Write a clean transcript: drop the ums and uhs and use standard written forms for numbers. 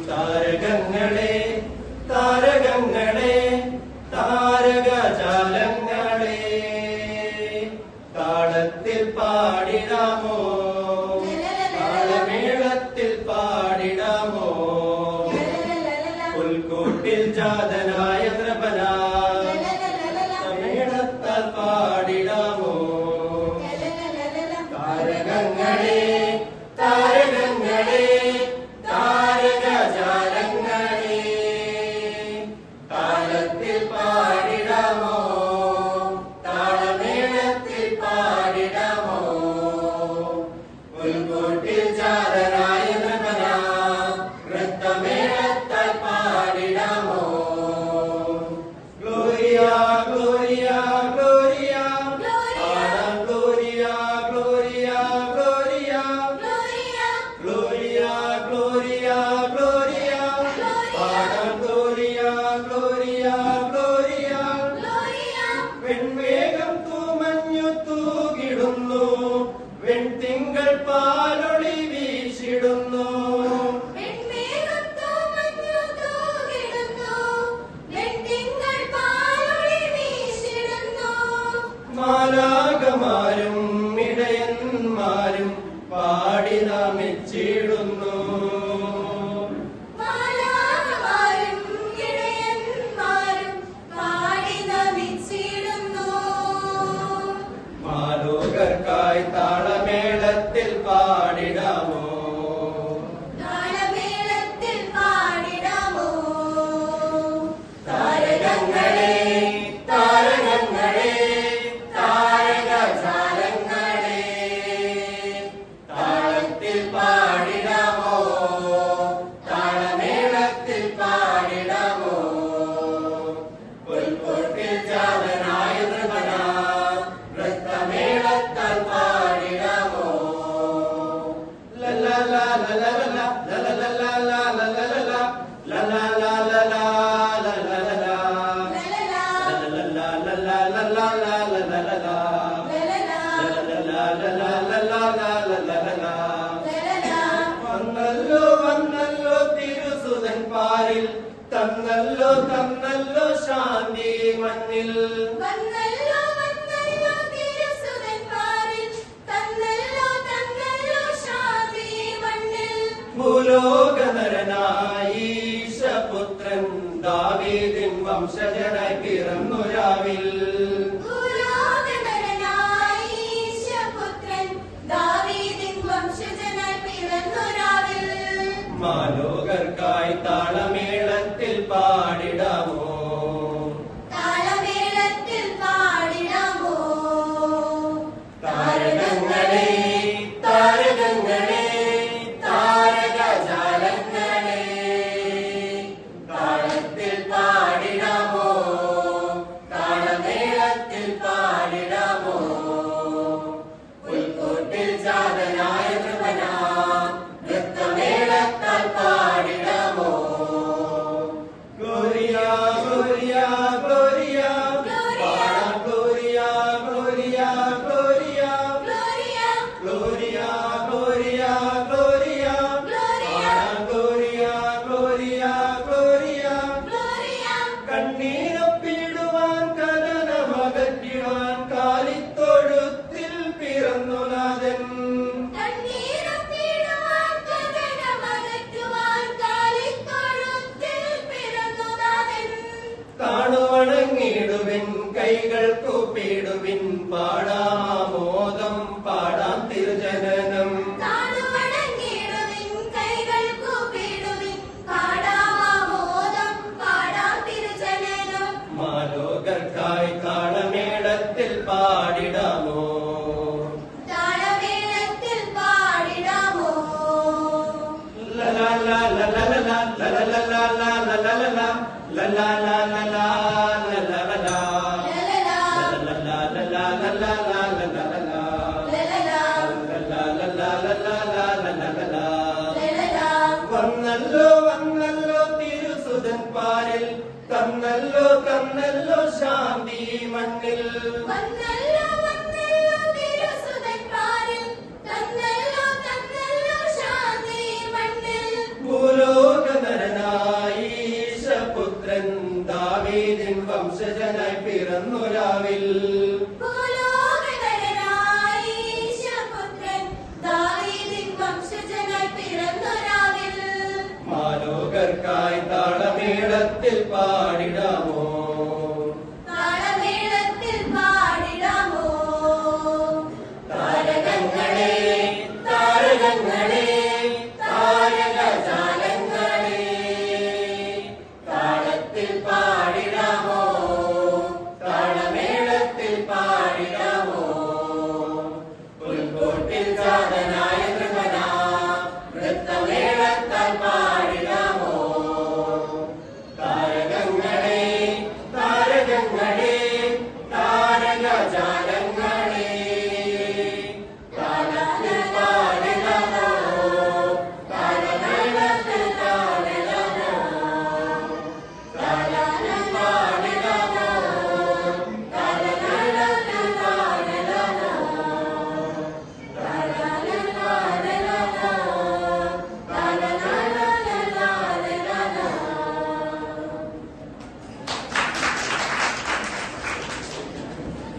താരകങ്ങളെ താരകങ്ങളെ താരകജാലങ്ങളെ താളത്തിൽ പാടിടാമോ താളമേളത്തിൽ പാടിടാമോ പുൽക്കൂട്ടിൽ ജാതനായ നൃപന മേളത്താൽ പാടിടാമോ താരകങ്ങളെ താരകങ്ങളെ താരകജാലങ്ങളെ താളത്തിൽ പാടിടാമോ താളമേളത്തിൽ പാടിടാമോ പുൽക്കൂട്ടിൽ ജാതനായ നൃപന നൃത്തമേളത്താൽ പാടിടാമോ gloria gloria gloria gloria gloria gloria gloria gloria gloria പാടാം ഗ്ലോറിയ ഗ്ലോറിയ ഗ്ലോറിയ വെൺമേഘം തൂമഞ്ഞു തൂകിടുന്നു വെൺതിങ്കൾ പാലൊളി വീശിടുന്നു മാലാകമാരും ഇടയന്മാരും പാടി നമിച്ചിടുന്നു മാലോകർക്കായി താളമേളത്തിൽ പാടിടാമോ താരകങ്ങളെ താരകങ്ങളെ താരകജാലങ്ങളെ താളത്തിൽ പാടിടാമോ താളമേളത്തിൽ പാടിടാമോ പുൽക്കൂട്ടിൽ ജാതനായ നൃപന നൃത്തമേളത്താൽ പാടിടാമോ ലലലാ ലലലാ ലലലാ ലലലാ ലലലാ വന്നല്ലോ വന്നല്ലോ തിരുസുതൻ പാരിൽ തന്നല്ലോ തന്നല്ലോ ശാന്തി മണ്ണിൽ ഭൂലോകനരനായീശപുത്രൻ ദാവീദിൻ വംശജനായി പിറന്നു രാവിൽ മാലോകർക്കായി താളമേളത്തിൽ പാടിടാമോ താരകങ്ങളെ താരകങ്ങളെ താരകജാലങ്ങളെ താളത്തിൽ പാടിടാമോ താളമേളത്തിൽ പാടിടാമോ പുൽക്കൂട്ടിൽ ജാതനായ നൃപന നൃത്തമേളത്താൽ പാടിടാമോ ഗ്ലോറിയ ഗ്ലോറിയ ഗ്ലോറിയ പാടാം gloria gloria gloria gloria gloria gloria പാടാം ഗ്ലോറിയ ഗ്ലോറിയ ഗ്ലോറിയ കണ്ണീരൊപ്പിടുവാൻ കനനമകറ്റിടുവാൻ കാലിത്തൊഴുത്തിൽ പിറന്നു നാഥൻ കാണുവണങ്ങിടുവിൻ കൈകൾ കൂപ്പിടുവിൻ പാടാമോദം പാടാം തിരുജനനം മാലോകർക്കായി താളമേളത്തിൽ പാടിടാമോ ലലാ ലലാ ലലാ ലലാ ലലാ വന്നല്ലോ വന്നല്ലോ തിരുസുതൻ പാരിൽ തന്നല്ലോ തന്നല്ലോ ശാന്തി മണ്ണിൽ വന്നല്ലോ വന്നല്ലോ തിരുസുതൻ പാടിട